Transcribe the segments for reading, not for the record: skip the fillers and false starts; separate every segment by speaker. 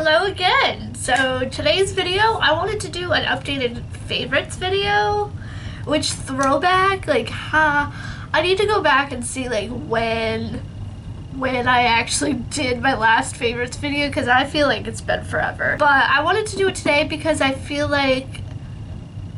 Speaker 1: Hello again. So today's video, I wanted to do an updated favorites video, which throwback, I need to go back and see when I actually did my last favorites video, because I feel like it's been forever. But I wanted to do it today because I feel like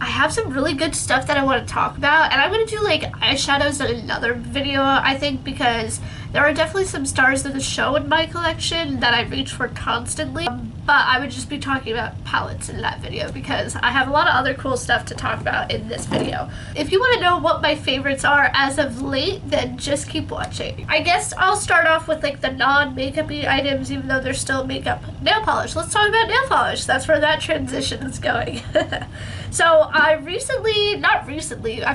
Speaker 1: I have some really good stuff that I want to talk about, and I'm going to do eyeshadows in another video, I think, because there are definitely some stars of the show in my collection that I reach for constantly, but I would just be talking about palettes in that video because I have a lot of other cool stuff to talk about in this video. If you want to know what my favorites are as of late, then just keep watching. I guess I'll start off with the non-makeup-y items, even though they're still makeup. Nail polish. Let's talk about nail polish. That's where that transition is going. So I've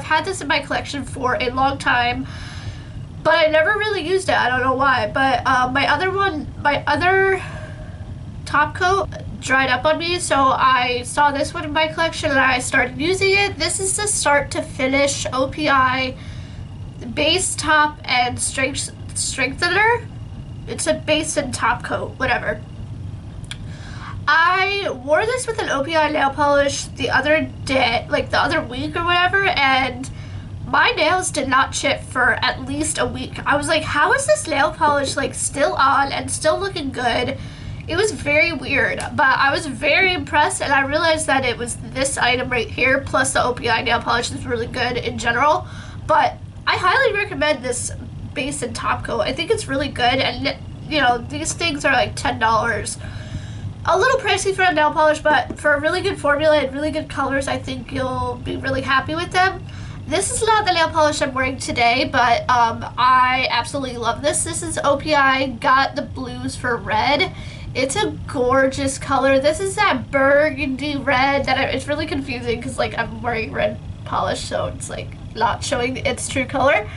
Speaker 1: had this in my collection for a long time, but I never really used it. I don't know why, but my other top coat dried up on me, so I saw this one in my collection and I started using it. This is the Start to Finish OPI base, top, and strengthener. It's a base and top coat, whatever. I wore this with an OPI nail polish the other day, the other week or whatever, and my nails did not chip for at least a week. I was like, how is this nail polish still on and still looking good? It was very weird, but I was very impressed, and I realized that it was this item right here, plus the OPI nail polish is really good in general. But I highly recommend this base and top coat. I think it's really good, and these things are like $10. A little pricey for a nail polish, but for a really good formula and really good colors, I think you'll be really happy with them. This is not the nail polish I'm wearing today, but I absolutely love this. This is OPI Got the Blues for Red. It's a gorgeous color. This is that burgundy red that it's really confusing because I'm wearing red polish, so it's not showing its true color.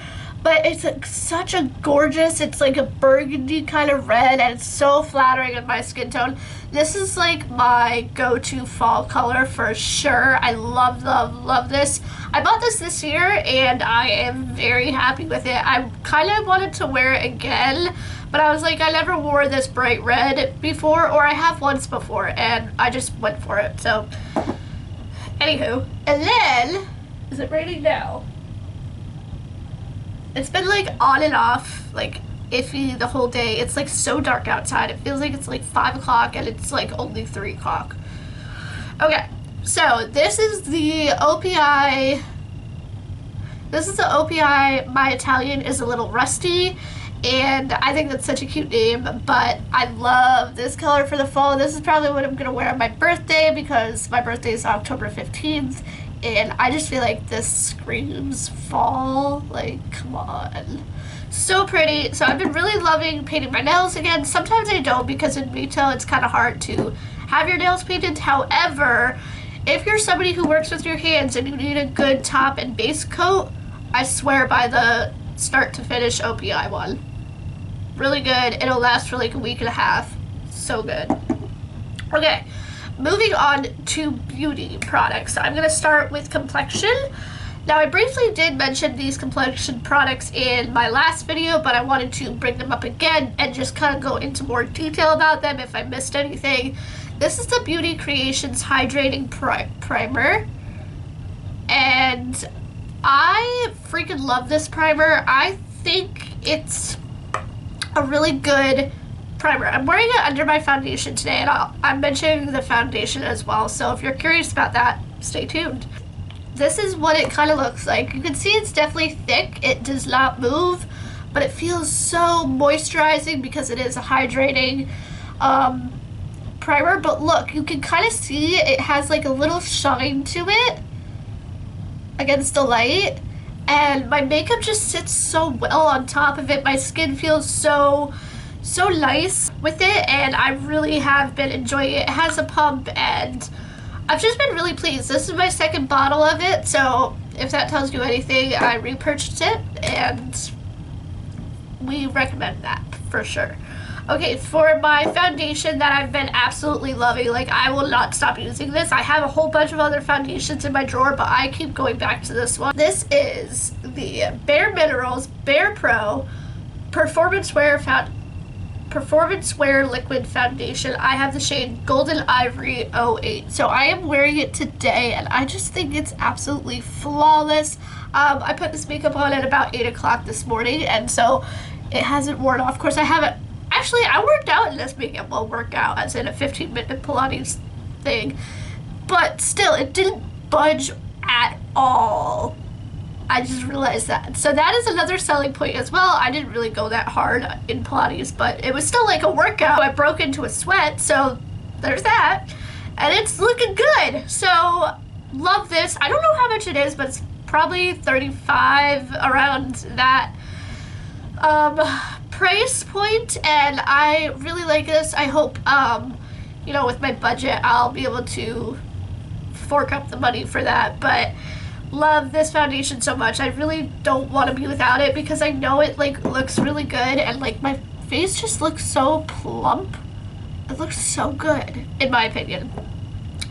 Speaker 1: But it's such a gorgeous, it's a burgundy kind of red, and it's so flattering on my skin tone. This is my go-to fall color for sure. I love, love, love this. I bought this year, and I am very happy with it. I kind of wanted to wear it again, but I was I never wore this bright red before, or I have once before, and I just went for it. So, anywho, and then, is it raining now? It's been on and off, iffy the whole day. It's so dark outside. It feels like it's 5 o'clock and it's only 3 o'clock. Okay, so this is the OPI. This is the OPI My Italian is a Little Rusty, and I think that's such a cute name, but I love this color for the fall. This is probably what I'm going to wear on my birthday because my birthday is October 15th. And I just feel like this screams fall. Come on. So pretty. So I've been really loving painting my nails again. Sometimes I don't because in retail it's kind of hard to have your nails painted. However, if you're somebody who works with your hands and you need a good top and base coat, I swear by the Start to Finish OPI one. Really good. It'll last for a week and a half. So good. Okay. Moving on to beauty products. I'm going to start with complexion. Now, I briefly did mention these complexion products in my last video, but I wanted to bring them up again and just kind of go into more detail about them if I missed anything. This is the Beauty Creations Hydrating Primer, and I freaking love this primer. I think it's a really good primer. I'm wearing it under my foundation today, and I'm mentioning the foundation as well, so if you're curious about that, stay tuned. This is what it kind of looks like. You can see it's definitely thick. It does not move, but it feels so moisturizing because it is a hydrating primer. But look, you can kind of see it has a little shine to it against the light, and my makeup just sits so well on top of it. My skin feels so nice with it, and I really have been enjoying it. It has a pump, and I've just been really pleased. This is my second bottle of it, so if that tells you anything, I repurchased it, and we recommend that for sure. Okay, for my foundation that I've been absolutely loving, I will not stop using this. I have a whole bunch of other foundations in my drawer, but I keep going back to this one. This is the Bare Minerals Bare Pro Performance Wear Performance Wear Liquid Foundation. I have the shade Golden Ivory 08. So I am wearing it today, and I just think it's absolutely flawless. I put this makeup on at about 8 o'clock this morning, and so it hasn't worn off. Of course, I haven't. Actually, I worked out in this makeup. Well, workout, as in a 15-minute Pilates thing. But still, it didn't budge at all. I just realized that. So that is another selling point as well. I didn't really go that hard in Pilates, but it was still like a workout. I broke into a sweat, so there's that. And it's looking good. So love this. I don't know how much it is, but it's probably $35, around that price point. And I really like this. I hope, you know, with my budget, I'll be able to fork up the money for that. But love this foundation so much. I really don't want to be without it because I know it like looks really good, and like my face just looks so plump. It looks so good in my opinion.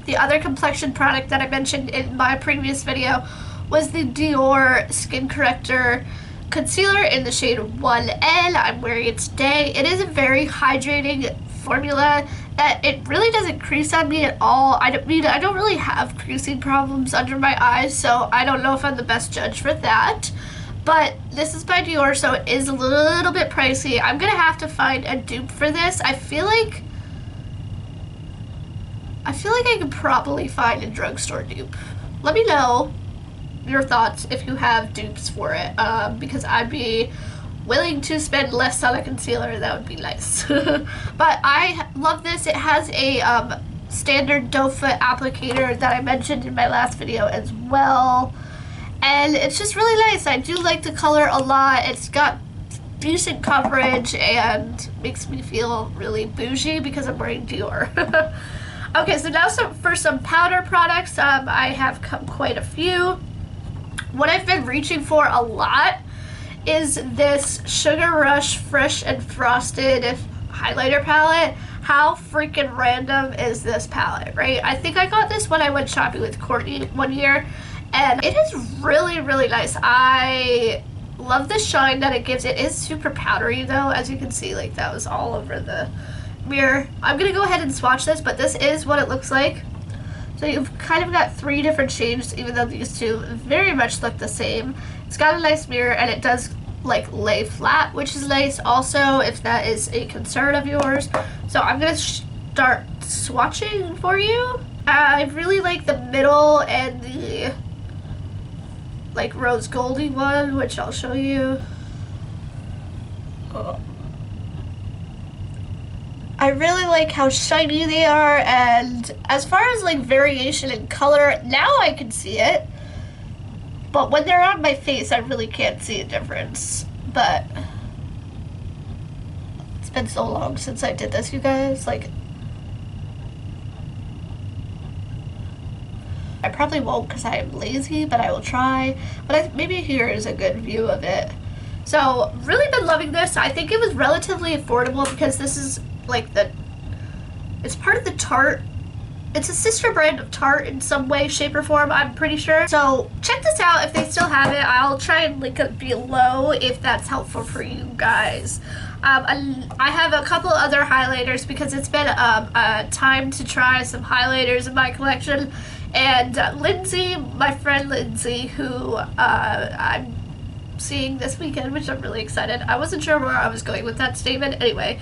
Speaker 1: The other complexion product that I mentioned in my previous video was the Dior Skin Corrector Concealer in the shade 1N. I'm wearing it today. It is a very hydrating formula that it really doesn't crease on me at all. I don't really have creasing problems under my eyes, so I don't know if I'm the best judge for that. But this is by Dior, so it is a little bit pricey. I'm gonna have to find a dupe for this. I feel like I could probably find a drugstore dupe. Let me know your thoughts if you have dupes for it, because I'd be willing to spend less on a concealer. That would be nice. But I love this. It has a standard doe foot applicator that I mentioned in my last video as well, and it's just really nice. I do like the color a lot. It's got decent coverage and makes me feel really bougie because I'm wearing Dior. Okay, so now for some powder products. I have quite a few. What I've been reaching for a lot is this Sugar Rush Fresh and Frosted highlighter palette. How freaking random is this palette, right? I think I got this when I went shopping with Courtney one year, and it is really, really nice. I love the shine that it gives. It is super powdery though, as you can see, like that was all over the mirror. I'm gonna go ahead and swatch this, but this is what it looks like. So you've kind of got 3 different shades, even though these two very much look the same. It's got a nice mirror, and it does like lay flat, which is nice also if that is a concern of yours. So I'm gonna start swatching for you. I really like the middle and the like rose goldy one, which I'll show you. I really like how shiny they are, and as far as like variation in color, now I can see it. But when they're on my face, I really can't see a difference. But it's been so long since I did this, you guys. Like, I probably won't because I am lazy, but I will try. But maybe here is a good view of it. So, really been loving this. I think it was relatively affordable because this is like it's part of the Tarte. It's a sister brand of Tarte in some way, shape, or form, I'm pretty sure. So check this out if they still have it. I'll try and link it below if that's helpful for you guys. I have a couple other highlighters because it's been a time to try some highlighters in my collection. And Lindsay, my friend Lindsay, who I'm seeing this weekend, which I'm really excited. I wasn't sure where I was going with that statement. Anyway,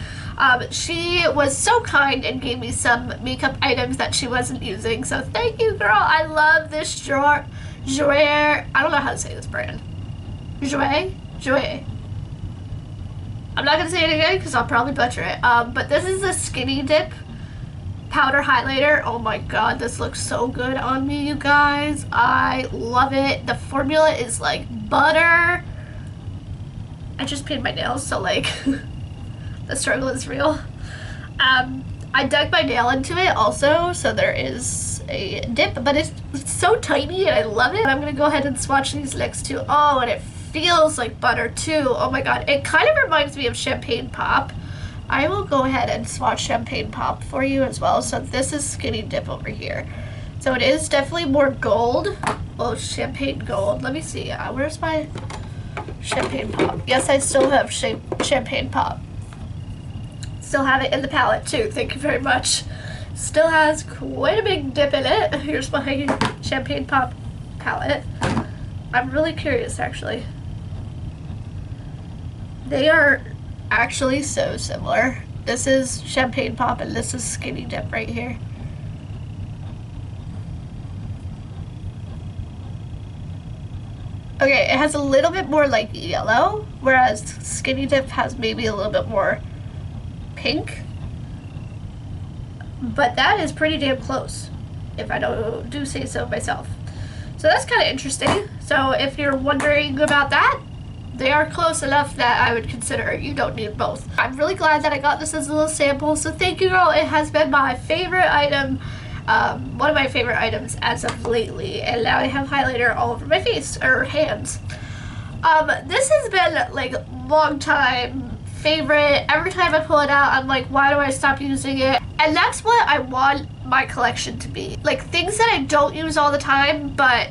Speaker 1: she was so kind and gave me some makeup items that she wasn't using. So thank you, girl. I love this Jouer. I don't know how to say this brand. Jouer. I'm not gonna say it again because I'll probably butcher it. But this is a Skinny Dip powder highlighter. Oh my god, this looks so good on me, you guys. I love it. The formula is like butter. I just painted my nails, so like the struggle is real. I dug my nail into it also, so there is a dip, but it's so tiny and I love it. I'm gonna go ahead and swatch these next two. Oh, and it feels like butter too. Oh my god, it kind of reminds me of Champagne Pop. I will go ahead and swatch Champagne Pop for you as well. So this is Skinny Dip over here. So it is definitely more gold. Oh, Champagne Gold. Let me see. Where's my Champagne Pop? Yes, I still have Champagne Pop. Still have it in the palette too, thank you very much. Still has quite a big dip in it. Here's my Champagne Pop palette. I'm really curious actually. They are actually so similar. This is Champagne Pop and this is Skinny Dip right here. Okay, it has a little bit more like yellow, whereas Skinny Dip has maybe a little bit more pink. But that is pretty damn close, if I do say so myself. So that's kind of interesting. So if you're wondering about that, they are close enough that I would consider you don't need both. I'm really glad that I got this as a little sample, so thank you, girl. It has been my favorite item. One of my favorite items as of lately, and now I have highlighter all over my face or hands. This has been like long time favorite. Every time I pull it out, I'm like, why do I stop using it? And that's what I want my collection to be. Like things that I don't use all the time, but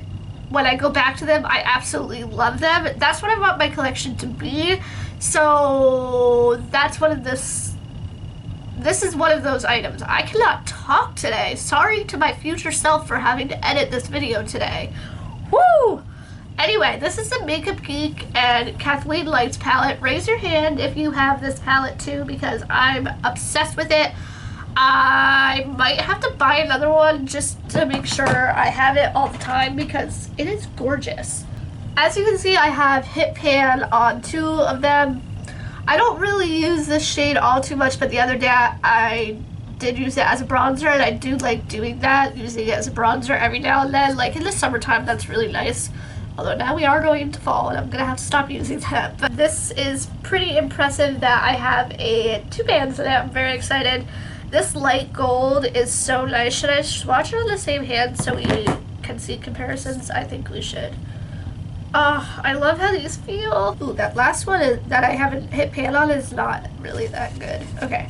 Speaker 1: when I go back to them, I absolutely love them. That's what I want my collection to be. So that's one of this is one of those items. I cannot talk today. Sorry to my future self for having to edit this video today. Woo! Anyway, this is the Makeup Geek and Kathleen Lights palette. Raise your hand if you have this palette too, because I'm obsessed with it. I might have to buy another one just to make sure I have it all the time because it is gorgeous. As you can see, I have Hit Pan on 2 of them. I don't really use this shade all too much, but the other day I did use it as a bronzer, and I do like doing that, using it as a bronzer every now and then. Like in the summertime, that's really nice. Although now we are going into fall, and I'm gonna have to stop using that. But this is pretty impressive that I have 2 pans in it. I'm very excited. This light gold is so nice. Should I swatch it on the same hand so we can see comparisons? I think we should. Oh, I love how these feel. Ooh, that last one that I haven't hit pan on is not really that good. Okay.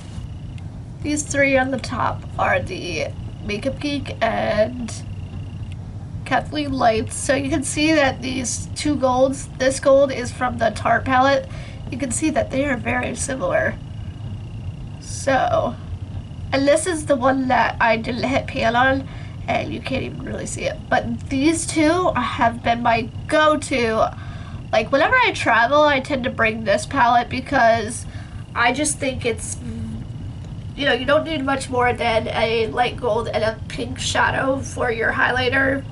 Speaker 1: These 3 on the top are the Makeup Geek and Kathleen Lights. So you can see that these 2 golds, this gold is from the Tarte palette. You can see that they are very similar. So, and this is the one that I didn't hit pan on, and you can't even really see it. But these 2 have been my go-to. Like whenever I travel, I tend to bring this palette because I just think it's, you know, you don't need much more than a light gold and a pink shadow for your highlighter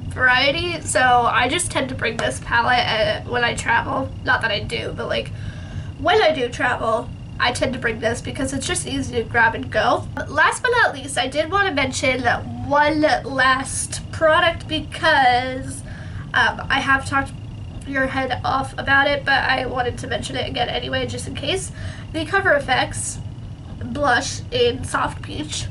Speaker 1: variety. So I just tend to bring this palette when I travel. Not that I do, but like when I do travel, I tend to bring this because it's just easy to grab and go. Last but not least, I did want to mention one last product because I have talked your head off about it, but I wanted to mention it again anyway, just in case. The Cover FX blush in Soft Peach.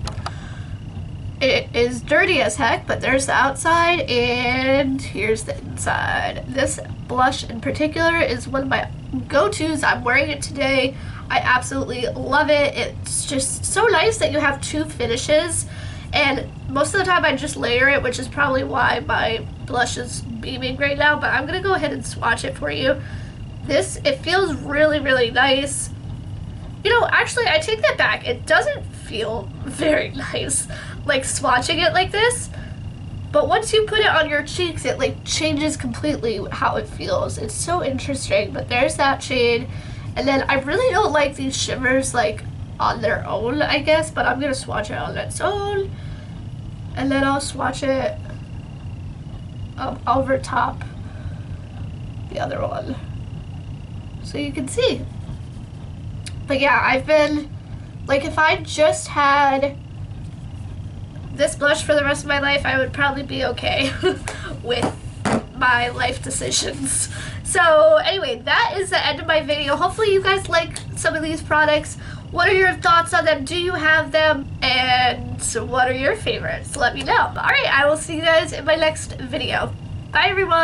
Speaker 1: It is dirty as heck, but there's the outside and here's the inside. This blush in particular is one of my go-tos. I'm wearing it today. I absolutely love it. It's just so nice that you have 2 finishes, and most of the time I just layer it, which is probably why my blush is beaming right now, but I'm gonna go ahead and swatch it for you. It feels really, really nice. You know, actually, I take that back. It doesn't feel very nice, like swatching it like this, but once you put it on your cheeks, it like changes completely how it feels. It's so interesting, but there's that shade. And then I really don't like these shimmers like on their own, I guess, but I'm gonna swatch it on its own. And then I'll swatch it over top the other one, so you can see. But yeah, I've been, like if I just had this blush for the rest of my life, I would probably be okay with my life decisions. So anyway, that is the end of my video. Hopefully you guys like some of these products. What are your thoughts on them? Do you have them? And what are your favorites? Let me know. Alright, I will see you guys in my next video. Bye everyone!